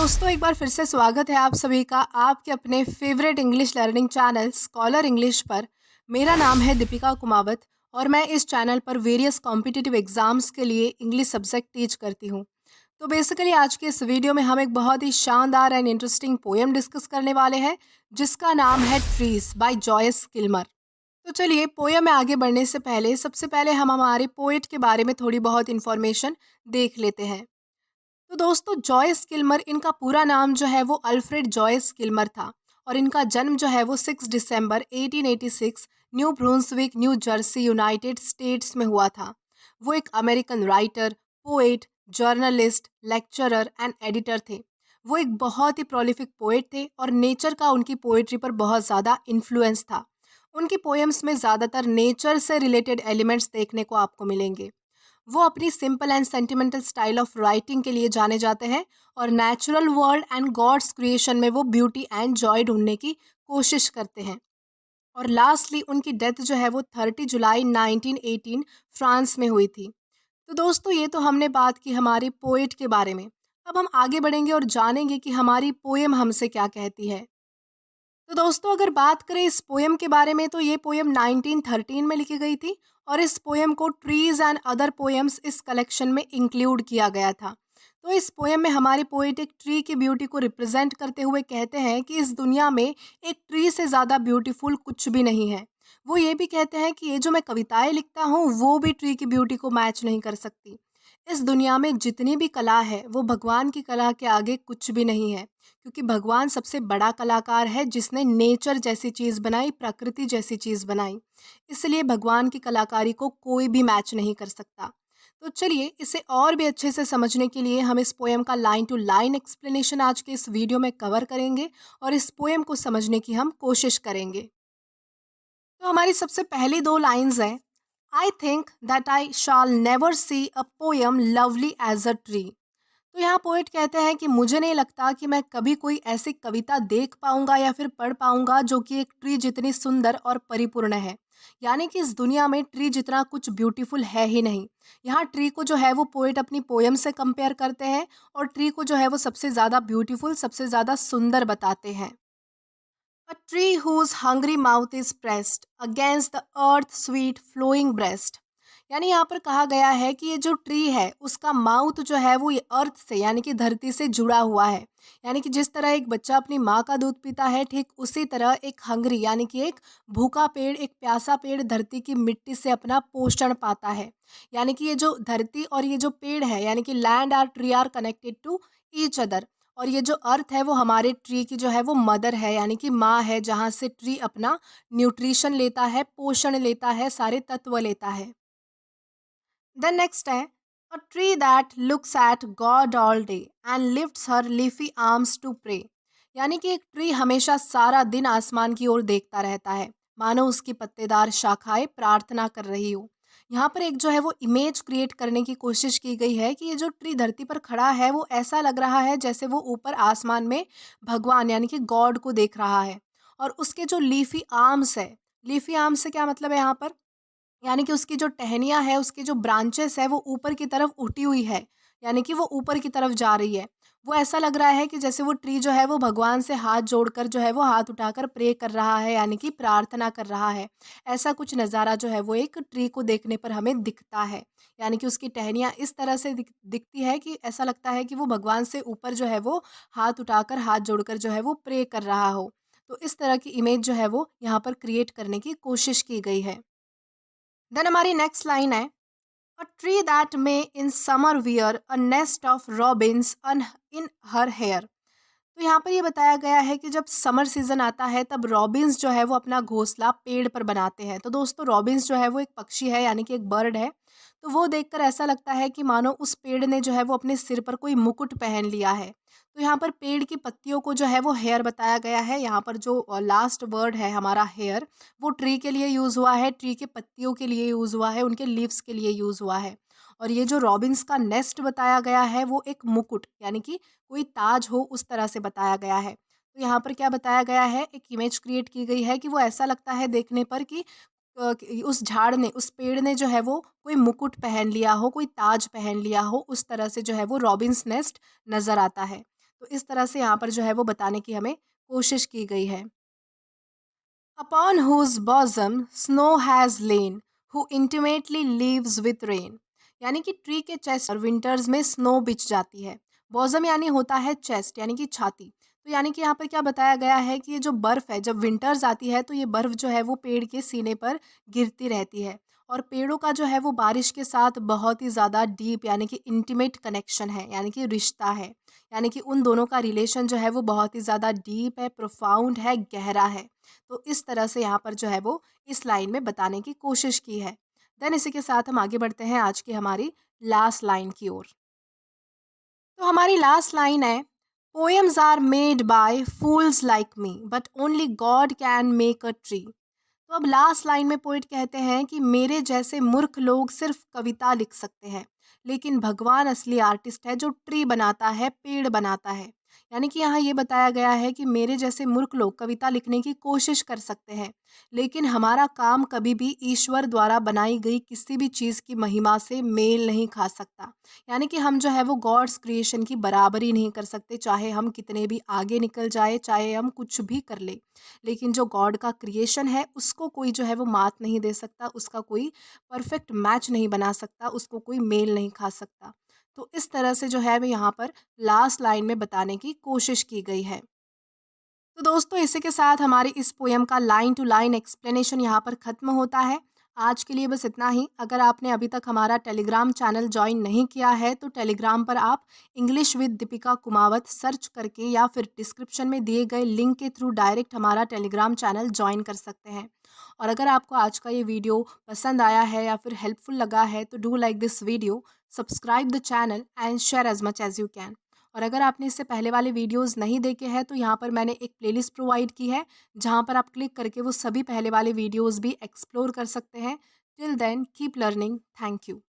दोस्तों, एक बार फिर से स्वागत है आप सभी का आपके अपने favourite English learning channel scholar English पर। मेरा नाम है दीपिका कुमावत और मैं इस चैनल पर वेरियस कॉम्पिटिटिव एग्जाम्स के लिए इंग्लिश सब्जेक्ट टीच करती हूँ। तो बेसिकली आज के इस वीडियो में हम एक बहुत ही शानदार एंड इंटरेस्टिंग पोएम डिस्कस करने वाले हैं जिसका नाम है ट्रीज बाय जॉयस किल्मर। तो चलिए, पोएम में आगे बढ़ने से पहले सबसे पहले हम हमारे पोएट के बारे में थोड़ी बहुत इन्फॉर्मेशन देख लेते हैं। तो दोस्तों, जॉयस किल्मर, इनका पूरा नाम जो है वो अल्फ्रेड जॉयस किल्मर था और इनका जन्म जो है वो 6 दिसंबर 1886 New Brunswick, New Jersey, United States में हुआ था। वो एक American writer, poet, journalist, lecturer and editor थे। वो एक बहुत ही प्रोलिफिक पोएट थे और नेचर का उनकी पोएट्री पर बहुत ज़्यादा इन्फ्लुएंस था। उनकी पोएम्स में ज़्यादातर नेचर से रिलेटेड एलिमेंट्स देखने को आपको मिलेंगे। वो अपनी simple and sentimental style of writing के लिए जाने जाते हैं और natural world and God's creation में वो ब्यूटी एंड जॉय ढूंढने की कोशिश करते हैं। और लास्टली उनकी डेथ जो है वो 30 जुलाई 1918 फ्रांस में हुई थी। तो दोस्तों, ये तो हमने बात की हमारी पोएट के बारे में। अब हम आगे बढ़ेंगे और जानेंगे कि हमारी पोएम हमसे क्या कहती है। तो दोस्तों, अगर बात करें इस पोएम के बारे में तो ये पोएम 1913 में लिखी गई थी और इस पोएम को ट्रीज एंड अदर पोएम्स इस कलेक्शन में इंक्लूड किया गया था। तो इस पोएम में हमारी पोएट एक ट्री की ब्यूटी को रिप्रेजेंट करते हुए कहते हैं कि इस दुनिया में एक ट्री से ज़्यादा ब्यूटीफुल कुछ भी नहीं है। वो ये भी कहते हैं कि ये जो मैं कविताएं लिखता हूँ वो भी ट्री की ब्यूटी को मैच नहीं कर सकती। इस दुनिया में जितनी भी कला है वो भगवान की कला के आगे कुछ भी नहीं है, क्योंकि भगवान सबसे बड़ा कलाकार है जिसने नेचर जैसी चीज़ बनाई, प्रकृति जैसी चीज़ बनाई। इसलिए भगवान की कलाकारी को कोई भी मैच नहीं कर सकता। तो चलिए, इसे और भी अच्छे से समझने के लिए हम इस पोएम का लाइन टू लाइन एक्सप्लेनेशन आज के इस वीडियो में कवर करेंगे और इस पोएम को समझने की हम कोशिश करेंगे। तो हमारी सबसे पहली दो लाइंस हैं। I think that I shall never see a poem lovely as a tree. तो यहाँ पोएट कहते हैं कि मुझे नहीं लगता कि मैं कभी कोई ऐसी कविता देख पाऊंगा या फिर पढ़ पाऊंगा जो कि एक ट्री जितनी सुंदर और परिपूर्ण है। यानी कि इस दुनिया में ट्री जितना कुछ ब्यूटीफुल है ही नहीं। यहाँ ट्री को जो है वो पोएट अपनी पोएम से कंपेयर करते हैं और ट्री को जो है वो सबसे ज़्यादा ब्यूटीफुल, सबसे ज़्यादा सुंदर बताते हैं। A tree whose hungry mouth is pressed against the earth's sweet flowing breast। यानी यहाँ पर कहा गया है कि ये जो ट्री है उसका माउथ जो है वो ये अर्थ से यानी कि धरती से जुड़ा हुआ है। यानी कि जिस तरह एक बच्चा अपनी माँ का दूध पीता है, ठीक उसी तरह एक हंगरी यानी कि एक भूखा पेड़, एक प्यासा पेड़ धरती की मिट्टी से अपना पोषण पाता है। यानी कि ये जो धरती और ये जो पेड़ है यानी कि land are tree are connected to each other. और ये जो अर्थ है वो हमारे ट्री की जो है वो मदर है यानी कि माँ है, जहाँ से ट्री अपना न्यूट्रिशन लेता है, पोषण लेता है, सारे तत्व लेता है। देन नेक्स्ट है a tree that looks at God all day and lifts her leafy arms to pray. यानी कि एक ट्री हमेशा सारा दिन आसमान की ओर देखता रहता है, मानो उसकी पत्तेदार शाखाएं प्रार्थना कर रही हो। यहाँ पर एक जो है वो इमेज क्रिएट करने की कोशिश की गई है कि ये जो ट्री धरती पर खड़ा है वो ऐसा लग रहा है जैसे वो ऊपर आसमान में भगवान यानी कि गॉड को देख रहा है। और उसके जो लीफी आर्म्स है, लीफी आर्म्स से क्या मतलब है यहाँ पर, यानी कि उसकी जो टहनियाँ है, उसकी जो ब्रांचेस है वो ऊपर की तरफ उठी हुई है, यानी कि वो ऊपर की तरफ जा रही है। वो ऐसा लग रहा है कि जैसे वो ट्री जो है वो भगवान से हाथ जोड़कर जो है वो हाथ उठाकर प्रे कर रहा है यानी कि प्रार्थना कर रहा है। ऐसा कुछ नज़ारा जो है वो एक ट्री को देखने पर हमें दिखता है। यानी कि उसकी टहनियाँ इस तरह से दिखती है कि ऐसा लगता है कि वो भगवान से ऊपर जो है वो हाथ उठाकर, हाथ जोड़कर जो है वो प्रे कर रहा हो। तो इस तरह की इमेज जो है वो यहाँ पर क्रिएट करने की कोशिश की गई है। देन हमारी नेक्स्ट लाइन है a tree that may in summer wear a nest of robins in her hair. तो यहाँ पर ये बताया गया है कि जब समर सीजन आता है तब रॉबिन्स जो है वो अपना घोंसला पेड़ पर बनाते हैं। तो दोस्तों, रॉबिन्स जो है वो एक पक्षी है यानी कि एक बर्ड है। तो वो देखकर ऐसा लगता है कि मानो उस पेड़ ने जो है वो अपने सिर पर कोई मुकुट पहन लिया है। तो यहाँ पर पेड़ की पत्तियों को जो है वो हेयर बताया गया है। यहाँ पर जो लास्ट वर्ड है हमारा हेयर, वो ट्री के लिए यूज़ हुआ है, ट्री के पत्तियों के लिए यूज़ हुआ है, उनके लीव्स के लिए यूज़ हुआ है। और ये जो रॉबिन्स का नेस्ट बताया गया है वो एक मुकुट यानी कि कोई ताज हो उस तरह से बताया गया है। तो यहाँ पर क्या बताया गया है, एक इमेज क्रिएट की गई है कि वो ऐसा लगता है देखने पर कि कि उस झाड़ ने, उस पेड़ ने जो है वो कोई मुकुट पहन लिया हो, कोई ताज पहन लिया हो, उस तरह से जो है वो रॉबिन्स नेस्ट नज़र आता है। तो इस तरह से यहाँ पर जो है वो बताने की हमें कोशिश की गई है। Upon whose bosom snow has lain, who intimately lives with rain। यानी कि ट्री के चेस्ट और विंटर्स में स्नो बिछ जाती है। बॉजम यानी होता है चेस्ट यानी कि छाती। तो यानी कि यहाँ पर क्या बताया गया है कि ये जो बर्फ़ है, जब विंटर्स आती है तो ये बर्फ़ जो है वो पेड़ के सीने पर गिरती रहती है। और पेड़ों का जो है वो बारिश के साथ बहुत ही ज़्यादा डीप यानी कि इंटीमेट कनेक्शन है, यानी कि रिश्ता है। यानी कि उन दोनों का रिलेशन जो है वो बहुत ही ज़्यादा डीप है, प्रोफाउंड है, गहरा है। तो इस तरह से यहाँ पर जो है वो इस लाइन में बताने की कोशिश की है। देन इसी के साथ हम आगे बढ़ते हैं आज की हमारी लास्ट लाइन की ओर। तो हमारी लास्ट लाइन है, poems are made by fools like me but only God can make a tree. तो अब लास्ट लाइन में पोइट कहते हैं कि मेरे जैसे मूर्ख लोग सिर्फ कविता लिख सकते हैं, लेकिन भगवान असली आर्टिस्ट है जो ट्री बनाता है, पेड़ बनाता है। यानी कि यहाँ ये बताया गया है कि मेरे जैसे मूर्ख लोग कविता लिखने की कोशिश कर सकते हैं, लेकिन हमारा काम कभी भी ईश्वर द्वारा बनाई गई किसी भी चीज़ की महिमा से मेल नहीं खा सकता। यानी कि हम जो है वो गॉड्स क्रिएशन की बराबरी नहीं कर सकते, चाहे हम कितने भी आगे निकल जाए, चाहे हम कुछ भी कर ले। लेकिन जो गॉड का क्रिएशन है उसको कोई जो है वो मात नहीं दे सकता, उसका कोई परफेक्ट मैच नहीं बना सकता, उसको कोई मेल नहीं खा सकता। तो इस तरह से जो है वो यहाँ पर लास्ट लाइन में बताने की कोशिश की गई है। तो दोस्तों इसी के साथ हमारी इस पोयम का लाइन टू लाइन एक्सप्लेनेशन यहाँ पर ख़त्म होता है। आज के लिए बस इतना ही। अगर आपने अभी तक हमारा टेलीग्राम चैनल जॉइन नहीं किया है तो टेलीग्राम पर आप English with Deepika Kumawat search करके या फिर डिस्क्रिप्शन में दिए गए लिंक के थ्रू डायरेक्ट हमारा टेलीग्राम चैनल जॉइन कर सकते हैं। और अगर आपको आज का ये वीडियो पसंद आया है या फिर हेल्पफुल लगा है तो do like this video, subscribe the channel and share as much as you can. और अगर आपने इससे पहले वाले वीडियोस नहीं देखे हैं तो यहाँ पर मैंने एक प्लेलिस्ट प्रोवाइड की है, जहाँ पर आप क्लिक करके वो सभी पहले वाले वीडियोस भी एक्सप्लोर कर सकते हैं। Till then keep learning. Thank you.